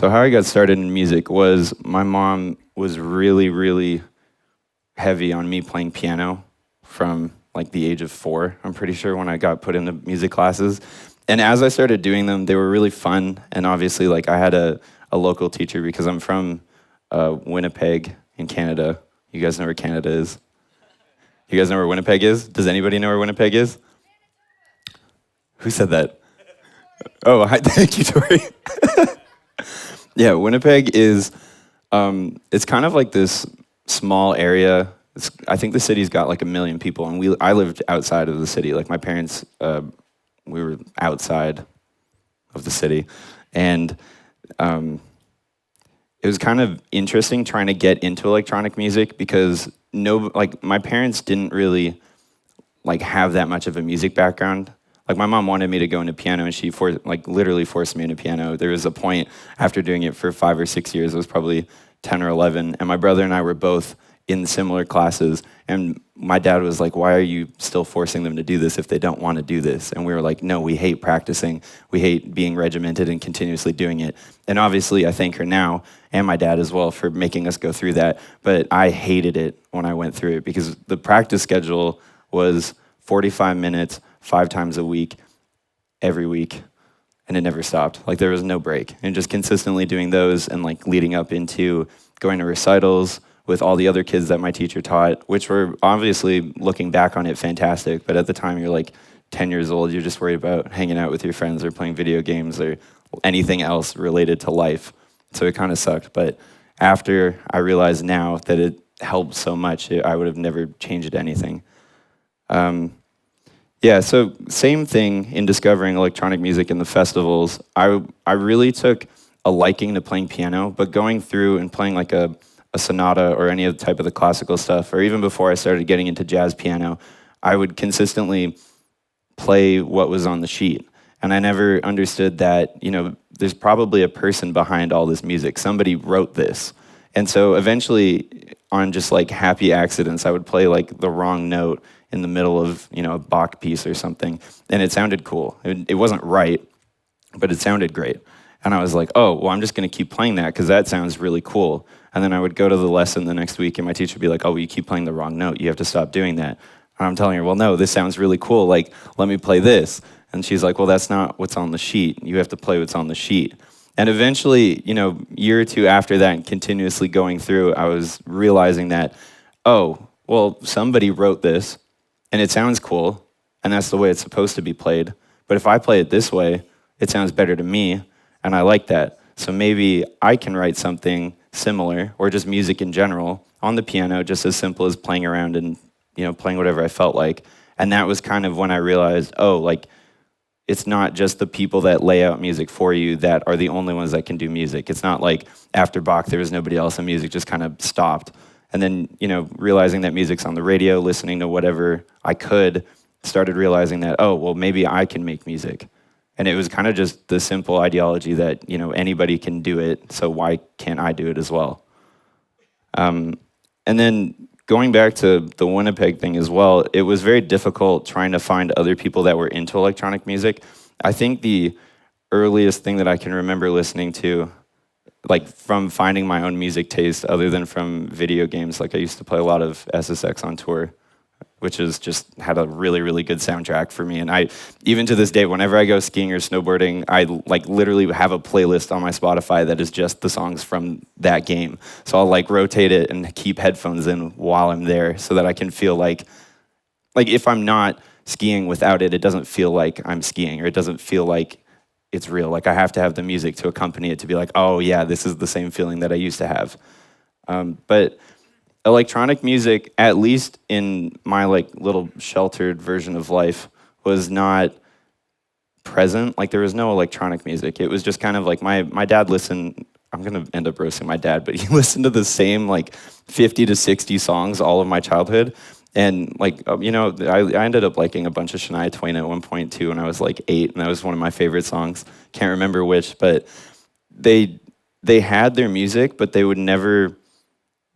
So how I got started in music was my mom was really, really heavy on me playing piano from like the age of 4, I'm pretty sure, when I got put into music classes. And as I started doing them, they were really fun. And obviously, like I had a local teacher because I'm from Winnipeg in Canada. You guys know where Canada is? You guys know where Winnipeg is? Does anybody know where Winnipeg is? Who said that? Oh, hi, thank you, Tori. Yeah, Winnipeg is, it's kind of like this small area. I think the city's got like 1 million people, and I lived outside of the city. Like my parents, we were outside of the city, and it was kind of interesting trying to get into electronic music because my parents didn't really like have that much of a music background. Like my mom wanted me to go into piano, and she literally forced me into piano. There was a point after doing it for 5 or 6 years, it was probably 10 or 11, and my brother and I were both in similar classes, and my dad was like, why are you still forcing them to do this if they don't want to do this? And we were like, no, we hate practicing. We hate being regimented and continuously doing it. And obviously, I thank her now, and my dad as well, for making us go through that. But I hated it when I went through it because the practice schedule was 45 minutes, 5 times a week, every week, and it never stopped. Like there was no break. And just consistently doing those and like leading up into going to recitals with all the other kids that my teacher taught, which were obviously, looking back on it, fantastic. But at the time, you're like 10 years old, you're just worried about hanging out with your friends or playing video games or anything else related to life. So it kind of sucked. But after I realized now that it helped so much, I would have never changed anything. Yeah, so same thing in discovering electronic music in the festivals. I really took a liking to playing piano, but going through and playing like a sonata or any other type of the classical stuff, or even before I started getting into jazz piano, I would consistently play what was on the sheet. And I never understood that, there's probably a person behind all this music. Somebody wrote this. And so eventually, on just like happy accidents, I would play like the wrong note in the middle of, a Bach piece or something. And it sounded cool. It wasn't right, but it sounded great. And I was like, oh, well, I'm just going to keep playing that because that sounds really cool. And then I would go to the lesson the next week, and my teacher would be like, oh, well, you keep playing the wrong note. You have to stop doing that. And I'm telling her, well, no, this sounds really cool. Like, let me play this. And she's like, well, that's not what's on the sheet. You have to play what's on the sheet. And eventually, year or two after that, and continuously going through, I was realizing that, oh, well, somebody wrote this, and it sounds cool, and that's the way it's supposed to be played. But if I play it this way, it sounds better to me, and I like that. So maybe I can write something similar, or just music in general, on the piano, just as simple as playing around and playing whatever I felt like. And that was kind of when I realized, oh, like, it's not just the people that lay out music for you that are the only ones that can do music. It's not like after Bach, there was nobody else and music just kind of stopped. And then, realizing that music's on the radio, listening to whatever I could, started realizing that, oh, well, maybe I can make music. And it was kind of just the simple ideology that, anybody can do it, so why can't I do it as well? And then going back to the Winnipeg thing as well, it was very difficult trying to find other people that were into electronic music. I think the earliest thing that I can remember listening to, like from finding my own music taste other than from video games, like I used to play a lot of SSX on tour, which is just had a really, really good soundtrack for me. And I, even to this day, whenever I go skiing or snowboarding, I like literally have a playlist on my Spotify that is just the songs from that game. So I'll like rotate it and keep headphones in while I'm there so that I can feel like if I'm not skiing without it, it doesn't feel like I'm skiing, or it doesn't feel like it's real. Like I have to have the music to accompany it to be like, oh yeah, this is the same feeling that I used to have. But electronic music, at least in my like little sheltered version of life, was not present. Like there was no electronic music. It was just kind of like my dad listened, I'm gonna end up roasting my dad, but he listened to the same like 50 to 60 songs all of my childhood. And like, I ended up liking a bunch of Shania Twain at one point too when I was like 8, and that was one of my favorite songs. Can't remember which, but they had their music, but they would never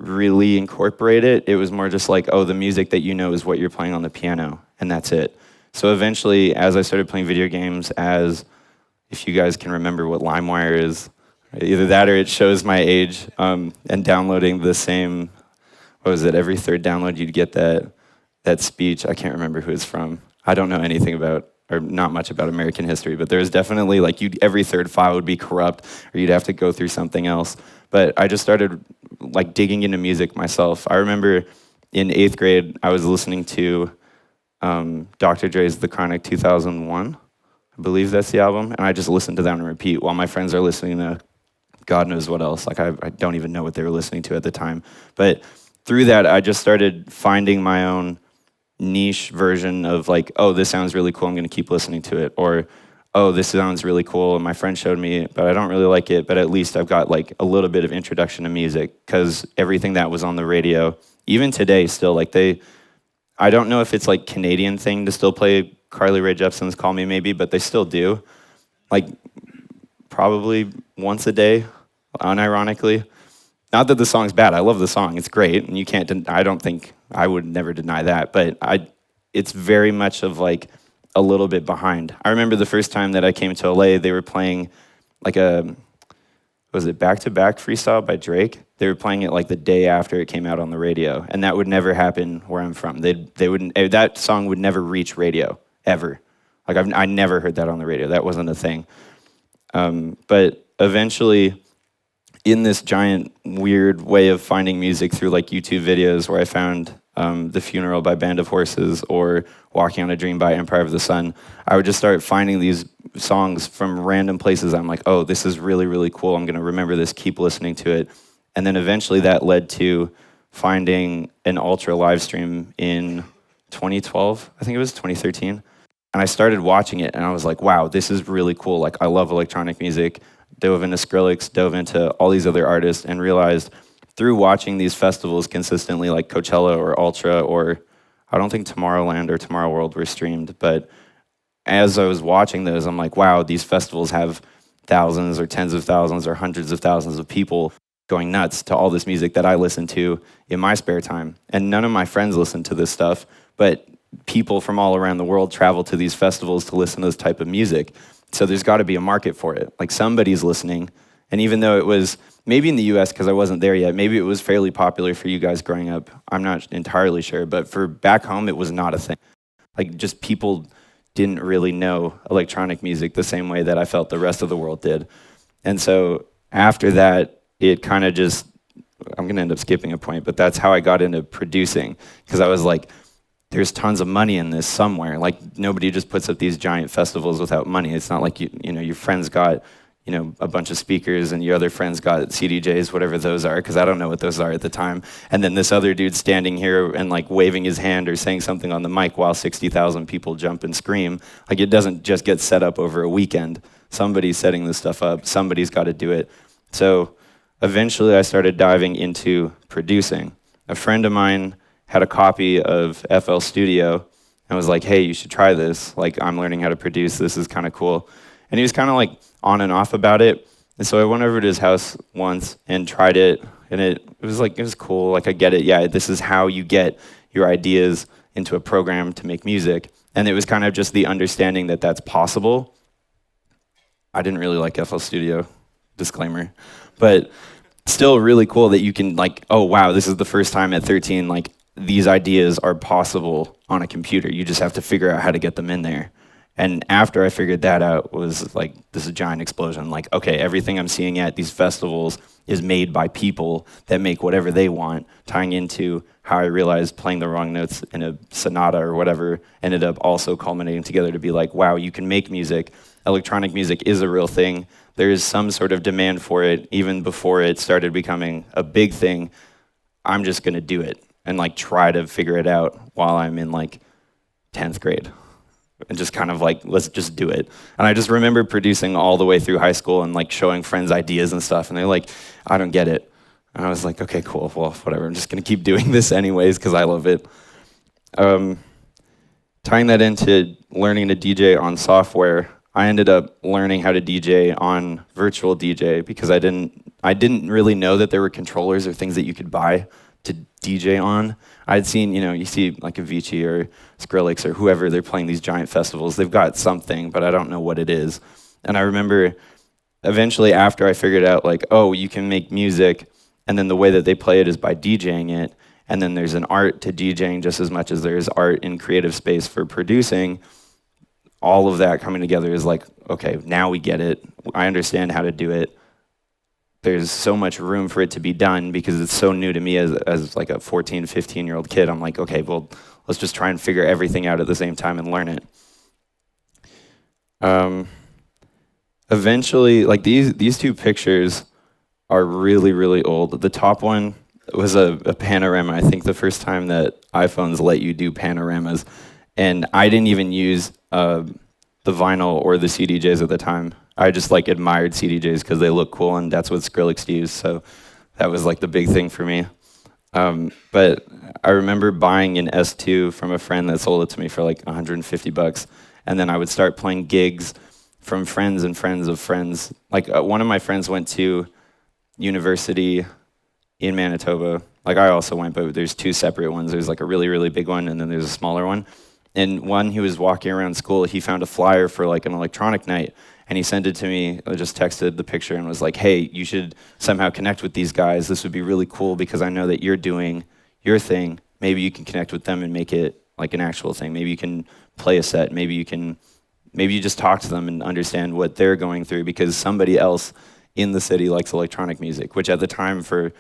really incorporate it. It was more just like, oh, the music that you know is what you're playing on the piano, and that's it. So eventually, as I started playing video games, if you guys can remember what LimeWire is, Either that or it shows my age. And downloading the same, what was it? Every third download, you'd get that speech. I can't remember who it's from. I don't know anything about, or not much about American history, but there was definitely like every third file would be corrupt, or you'd have to go through something else. But I just started like digging into music myself. I remember in 8th grade, I was listening to Dr. Dre's The Chronic 2001. I believe that's the album, and I just listened to that on repeat while my friends are listening to God knows what else. Like I don't even know what they were listening to at the time. But through that, I just started finding my own niche version of like, oh, this sounds really cool, I'm gonna keep listening to it. Or, oh, this sounds really cool, and my friend showed me, but I don't really like it, but at least I've got like a little bit of introduction to music, because everything that was on the radio, even today still, like I don't know if it's like Canadian thing to still play Carly Rae Jepsen's Call Me Maybe, but they still do. Like probably once a day, unironically. Not that the song's bad, I love the song, it's great, and you can't, I don't think, I would never deny that, but it's very much of like a little bit behind. I remember the first time that I came to LA, they were playing like was it Back to Back Freestyle by Drake? They were playing it like the day after it came out on the radio, and that would never happen where I'm from. They wouldn't, that song would never reach radio, ever. Like I never heard that on the radio, that wasn't a thing. But eventually, in this giant weird way of finding music through like YouTube videos where I found The Funeral by Band of Horses or Walking on a Dream by Empire of the Sun, I would just start finding these songs from random places. I'm like, oh, this is really, really cool. I'm gonna remember this, keep listening to it. And then eventually that led to finding an Ultra live stream in 2012, I think it was 2013. And I started watching it and I was like, wow, this is really cool. Like I love electronic music. Dove into Skrillex, dove into all these other artists, and realized through watching these festivals consistently, like Coachella or Ultra, or I don't think Tomorrowland or Tomorrow World were streamed, but as I was watching those, I'm like, wow, these festivals have thousands or tens of thousands or hundreds of thousands of people going nuts to all this music that I listen to in my spare time. And none of my friends listen to this stuff, but people from all around the world travel to these festivals to listen to this type of music. So there's got to be a market for it. Like somebody's listening. And even though it was, maybe in the US, because I wasn't there yet, maybe it was fairly popular for you guys growing up. I'm not entirely sure. But for back home, it was not a thing. Like just people didn't really know electronic music the same way that I felt the rest of the world did. And so after that, it kind of just, I'm going to end up skipping a point, but that's how I got into producing. Because I was like, there's tons of money in this somewhere. Like nobody just puts up these giant festivals without money. It's not like you know your friends got a bunch of speakers and your other friends got CDJs, whatever those are, because I don't know what those are at the time. And then this other dude standing here and like waving his hand or saying something on the mic while 60,000 people jump and scream. Like it doesn't just get set up over a weekend. Somebody's setting this stuff up. Somebody's got to do it. So eventually I started diving into producing. A friend of mine had a copy of FL Studio and was like, hey, you should try this. Like, I'm learning how to produce. This is kind of cool. And he was kind of like on and off about it. And so I went over to his house once and tried it. And it was cool. Like, I get it. Yeah, this is how you get your ideas into a program to make music. And it was kind of just the understanding that that's possible. I didn't really like FL Studio, disclaimer. But still really cool that you can like, oh, wow, this is the first time at 13, like, these ideas are possible on a computer. You just have to figure out how to get them in there. And after I figured that out, was like this giant explosion. Like, okay, everything I'm seeing at these festivals is made by people that make whatever they want, tying into how I realized playing the wrong notes in a sonata or whatever ended up also culminating together to be like, wow, you can make music. Electronic music is a real thing. There is some sort of demand for it, even before it started becoming a big thing. I'm just gonna do it and like try to figure it out while I'm in like 10th grade. And just kind of like, let's just do it. And I just remember producing all the way through high school and like showing friends ideas and stuff. And they're like, I don't get it. And I was like, okay, cool, well, whatever. I'm just gonna keep doing this anyways because I love it. Tying that into learning to DJ on software, I ended up learning how to DJ on virtual DJ because I didn't really know that there were controllers or things that you could buy to DJ on. I'd seen, you see like Avicii or Skrillex or whoever, they're playing these giant festivals. They've got something, but I don't know what it is. And I remember eventually, after I figured out, like, oh, you can make music, and then the way that they play it is by DJing it, and then there's an art to DJing just as much as there's art in creative space for producing. All of that coming together is like, okay, now we get it. I understand how to do it. There's so much room for it to be done because it's so new to me as like a 14, 15-year-old kid. I'm like, okay, well, let's just try and figure everything out at the same time and learn it. Eventually, like these two pictures are really, really old. The top one was a panorama. I think the first time that iPhones let you do panoramas. And I didn't even use the vinyl or the CDJs at the time. I just like admired CDJs because they look cool, and that's what Skrillex used. So that was like the big thing for me. But I remember buying an S2 from a friend that sold it to me for like 150 bucks. And then I would start playing gigs from friends and friends of friends. Like one of my friends went to university in Manitoba. Like I also went, but there's two separate ones. There's like a really, really big one, and then there's a smaller one. And when he was walking around school, he found a flyer for like an electronic night, and he sent it to me. I just texted the picture and was like, hey, you should somehow connect with these guys. This would be really cool because I know that you're doing your thing. Maybe you can connect with them and make it like an actual thing. Maybe you can play a set. Maybe you just talk to them and understand what they're going through because somebody else in the city likes electronic music, which at the time for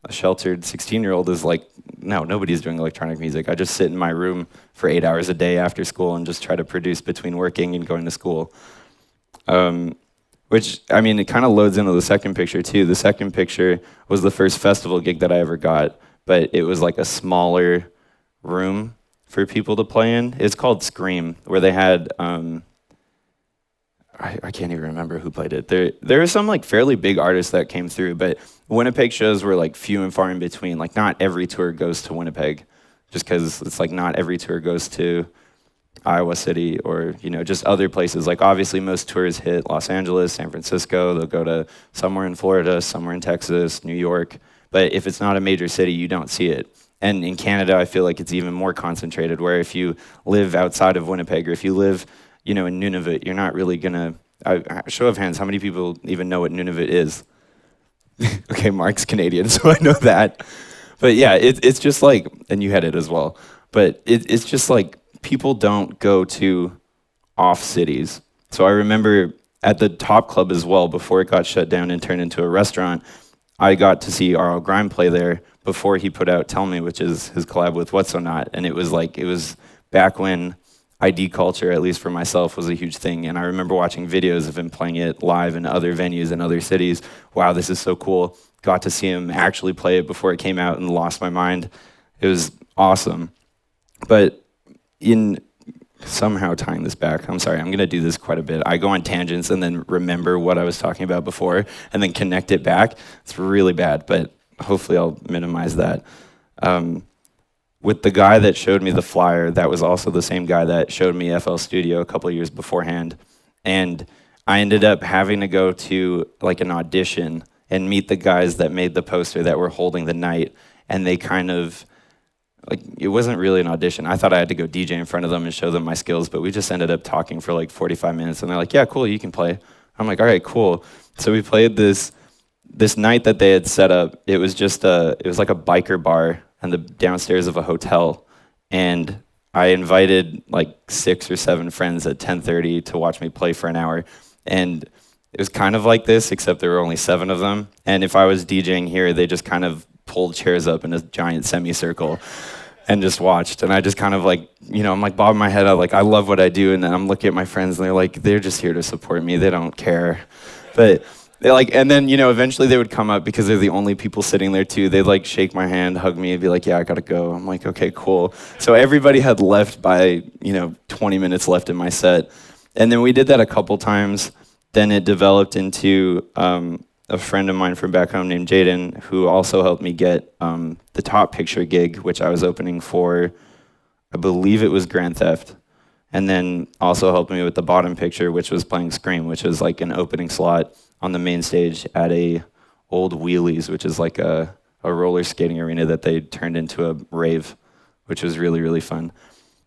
a sheltered 16-year-old is like, no, nobody's doing electronic music. I just sit in my room for 8 hours a day after school and just try to produce between working and going to school. Which, I mean, it kind of loads into the second picture too. The second picture was the first festival gig that I ever got, but it was like a smaller room for people to play in. It's called Scream, where they had, I can't even remember who played it. There were some like fairly big artists that came through, but Winnipeg shows were like few and far in between. Like not every tour goes to Winnipeg, just because it's like not every tour goes to Iowa City or just other places. Like obviously most tours hit Los Angeles, San Francisco. They'll go to somewhere in Florida, somewhere in Texas, New York. But if it's not a major city, you don't see it. And in Canada, I feel like it's even more concentrated. Where if you live outside of Winnipeg or if you live in Nunavut, you're not really gonna, show of hands, how many people even know what Nunavut is? Okay, Mark's Canadian, so I know that. But yeah, it's just like, and you had it as well, but it's just like, people don't go to off cities. So I remember at the Top Club as well, before it got shut down and turned into a restaurant, I got to see R.L. Grime play there before he put out Tell Me, which is his collab with What's So Not. And it was back when ID culture, at least for myself, was a huge thing. And I remember watching videos of him playing it live in other venues in other cities. Wow, this is so cool. Got to see him actually play it before it came out and lost my mind. It was awesome. But in somehow tying this back, I'm sorry, I'm gonna do this quite a bit. I go on tangents and then remember what I was talking about before and then connect it back. It's really bad, but hopefully I'll minimize that. With the guy that showed me the flyer, that was also the same guy that showed me FL Studio a couple of years beforehand. And I ended up having to go to like an audition and meet the guys that made the poster that were holding the night. And they kind of, like, it wasn't really an audition. I thought I had to go DJ in front of them and show them my skills, but we just ended up talking for like 45 minutes. And they're like, yeah, cool, you can play. I'm like, all right, cool. So we played this night that they had set up. It was just it was like a biker bar and the downstairs of a hotel, and I invited like 6 or 7 friends at 10:30 to watch me play for an hour, and it was kind of like this, except there were only 7 of them, and if I was DJing here, they just kind of pulled chairs up in a giant semicircle and just watched, and I just kind of like, I'm like bobbing my head out, like I love what I do, and then I'm looking at my friends, and they're like, they're just here to support me, they don't care, but they like, and then, eventually they would come up because they're the only people sitting there too. They'd like shake my hand, hug me, and be like, yeah, I gotta go. I'm like, okay, cool. So everybody had left by, 20 minutes left in my set. And then we did that a couple times. Then it developed into a friend of mine from back home named Jaden, who also helped me get the Top Picture gig, which I was opening for, I believe it was Grand Theft. And then also helped me with the Bottom Picture, which was playing Scream, which was like an opening slot on the main stage at a old Wheelies, which is like a roller skating arena that they turned into a rave, which was really, really fun.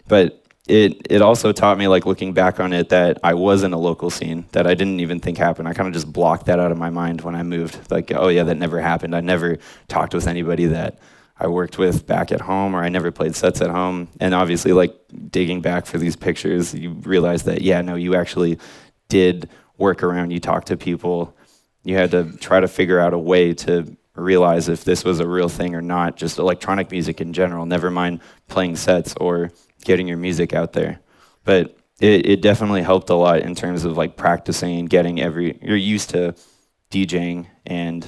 But it also taught me, like looking back on it, that I was in a local scene that I didn't even think happened. I kind of just blocked that out of my mind when I moved. Like, oh yeah, that never happened. I never talked with anybody that I worked with back at home, or I never played sets at home. And obviously, like digging back for these pictures, you realize that, yeah, no, you actually did work around. You talked to people. You had to try to figure out a way to realize if this was a real thing or not, just electronic music in general, never mind playing sets or getting your music out there. But it definitely helped a lot in terms of like practicing and getting you're used to DJing and,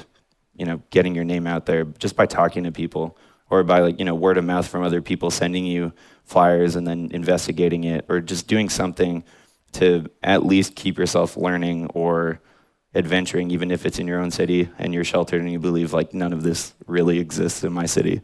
getting your name out there just by talking to people, or by like, word of mouth from other people sending you flyers and then investigating it, or just doing something to at least keep yourself learning or adventuring, even if it's in your own city and you're sheltered and you believe like none of this really exists in my city.